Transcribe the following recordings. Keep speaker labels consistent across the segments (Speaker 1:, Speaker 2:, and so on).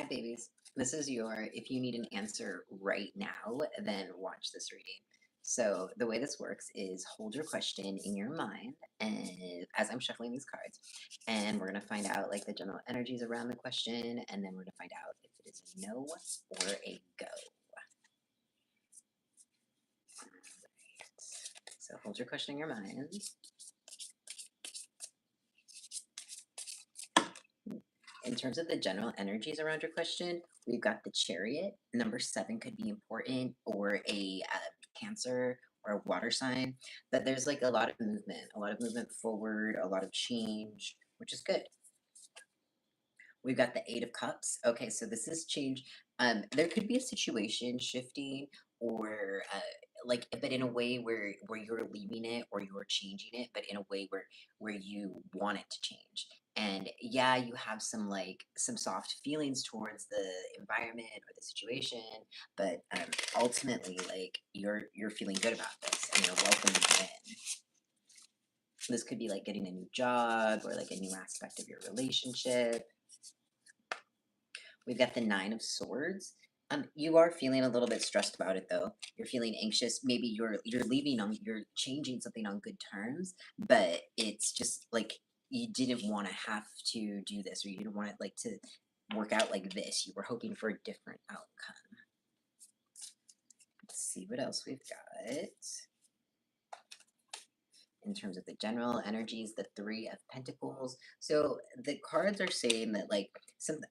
Speaker 1: Hi, babies. This is your, if you need an answer right now, then watch this reading. So, the way this works is hold your question in your mind, and as I'm shuffling these cards, and we're going to find out like the general energies around the question, and then we're going to find out if it is a no or a go. So, hold your question in your mind. In terms of the general energies around your question, we've got the Chariot. Number 7 could be important, or a Cancer or a water sign. But there's like a lot of movement forward, a lot of change, which is good. We've got the Eight of Cups. Okay, so this is change. There could be a situation shifting, or but in a way where you're leaving it or you're changing it, but in a way where you want it to change. And yeah, you have some soft feelings towards the environment or the situation, but ultimately, like you're feeling good about this and you're welcoming it in. This could be like getting a new job or like a new aspect of your relationship. We've got the Nine of Swords. You are feeling a little bit stressed about it though. You're feeling anxious. Maybe you're changing something on good terms, but it's just like you didn't want to have to do this, or you didn't want it like to work out like this. You were hoping for a different outcome. Let's see what else we've got. In terms of the general energies, the Three of Pentacles. So the cards are saying that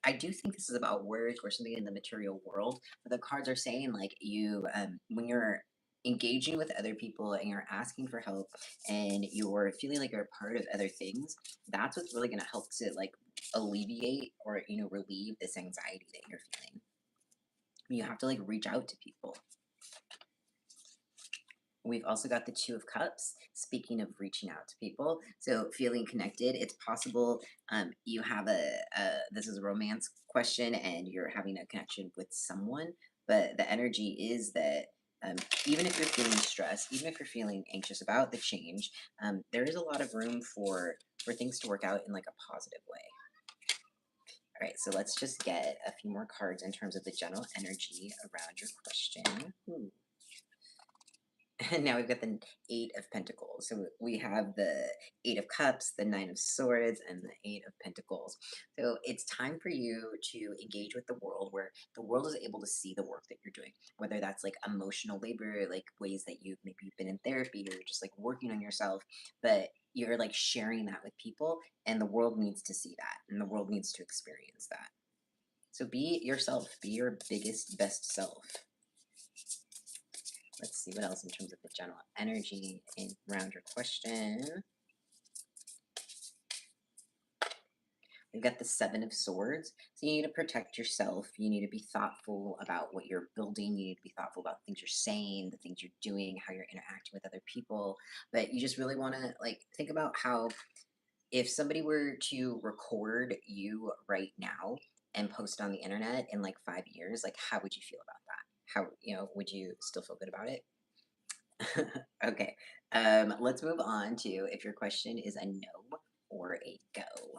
Speaker 1: I do think this is about work or something in the material world, but the cards are saying like you when you're engaging with other people and you're asking for help and you're feeling like you're a part of other things, that's what's really going to help to like alleviate or relieve this anxiety that you're feeling. You have to like reach out to people. We've also got the Two of Cups. Speaking of reaching out to people, so feeling connected. It's possible you have this is a romance question and you're having a connection with someone, but the energy is that even if you're feeling stressed, even if you're feeling anxious about the change, there is a lot of room for things to work out in like a positive way. All right, so let's just get a few more cards in terms of the general energy around your question. Ooh. And now we've got the Eight of Pentacles. So we have the Eight of Cups, the Nine of Swords, and the Eight of Pentacles. So it's time for you to engage with the world where the world is able to see the work that you're doing, whether that's like emotional labor, like ways that you've been in therapy or just like working on yourself, but you're like sharing that with people, and the world needs to see that, and the world needs to experience that. So be yourself, be your biggest, best self. Let's see what else in terms of the general energy around your question. We've got the Seven of Swords. So you need to protect yourself. You need to be thoughtful about what you're building. You need to be thoughtful about the things you're saying, the things you're doing, how you're interacting with other people. But you just really want to like think about how if somebody were to record you right now and post it on the internet in like 5 years, like how would you feel about that? How, would you still feel good about it? Okay, let's move on to if your question is a no or a go. All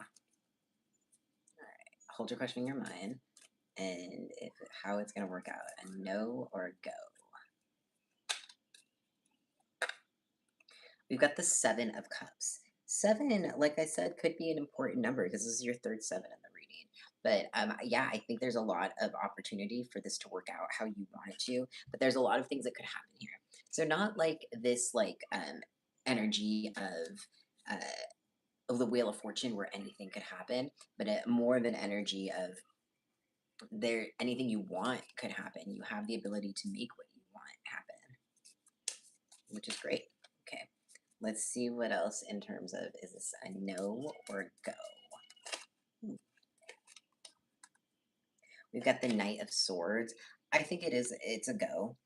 Speaker 1: right, hold your question in your mind and how it's going to work out, a no or a go. We've got the Seven of Cups. Seven, like I said, could be an important number because this is your third seven in the reading. But yeah, I think there's a lot of opportunity for this to work out how you want it to. But there's a lot of things that could happen here. So not like this energy uh, of the Wheel of Fortune where anything could happen, but more of an energy of anything you want could happen. You have the ability to make what you want happen, which is great. Okay. Let's see what else in terms of is this a no or a go? We've got the Knight of Swords. I think it's a go.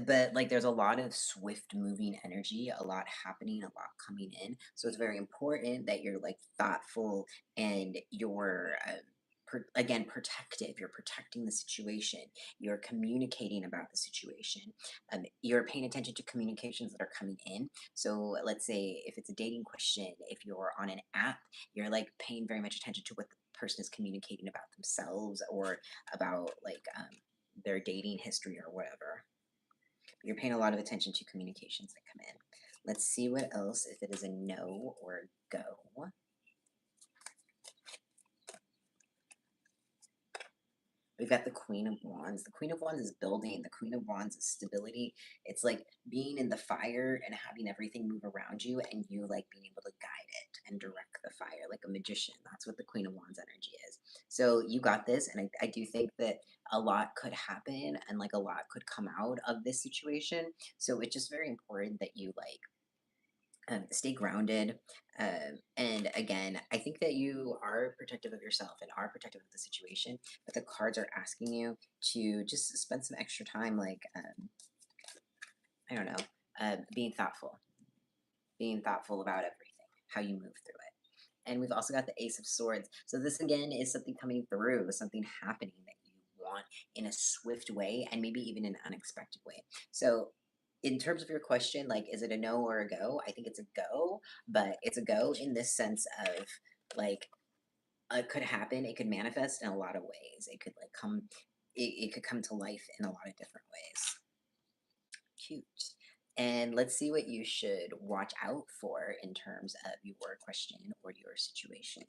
Speaker 1: But like there's a lot of swift moving energy, a lot happening, a lot coming in. So it's very important that you're like thoughtful and you're again protective. You're protecting the situation. You're communicating about the situation. You're paying attention to communications that are coming in. So let's say if it's a dating question, if you're on an app, you're like paying very much attention to what the person is communicating about themselves or about like their dating history or whatever. You're paying a lot of attention to communications that come in. Let's see what else, if it is a no or a go. We've got the Queen of Wands. The Queen of Wands is building. The Queen of Wands is stability. It's like being in the fire and having everything move around you and you like being able to guide it and direct the fire like a magician. That's what the Queen of Wands energy is. So you got this. And I do think that a lot could happen and like a lot could come out of this situation. So it's just very important that you like stay grounded. And again, I think that you are protective of yourself and are protective of the situation, but the cards are asking you to just spend some extra time, like, I don't know, being thoughtful about everything, how you move through it. And we've also got the Ace of Swords. So this again is something coming through, something happening that you want in a swift way and maybe even an unexpected way. So in terms of your question, like, is it a no or a go? I think it's a go, but it's a go in this sense of like it could happen, it could manifest in a lot of ways. It could like come it could come to life in a lot of different ways. Cute. And let's see what you should watch out for in terms of your question or your situation.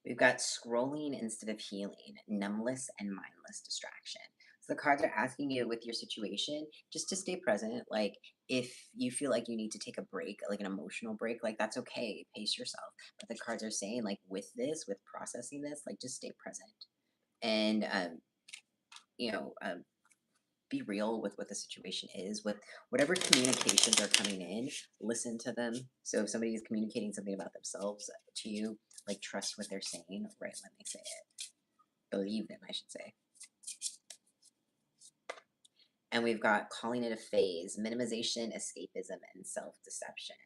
Speaker 1: We've got scrolling instead of healing, numbness and mindless distraction. So the cards are asking you with your situation just to stay present. Like if you feel like you need to take a break, like an emotional break, like that's okay. Pace yourself. But the cards are saying like with this, with processing this, like just stay present and you know be real with what the situation is. With whatever communications are coming in, listen to them. So if somebody is communicating something about themselves to you, like trust what they're saying right when they say it. Believe them, I should say. And we've got calling it a phase, minimization, escapism, and self-deception.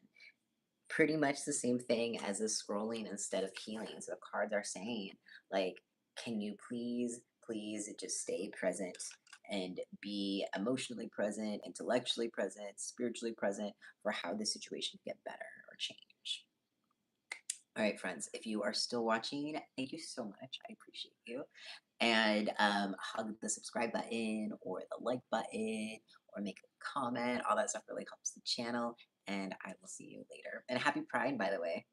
Speaker 1: Pretty much the same thing as the scrolling instead of healing. So the cards are saying, like, can you please just stay present and be emotionally present, intellectually present, spiritually present for how the situation can get better or change. All right, friends, if you are still watching, thank you so much. I appreciate you. And hug the subscribe button or the like button or make a comment. All that stuff really helps the channel. And I will see you later. And happy Pride, by the way.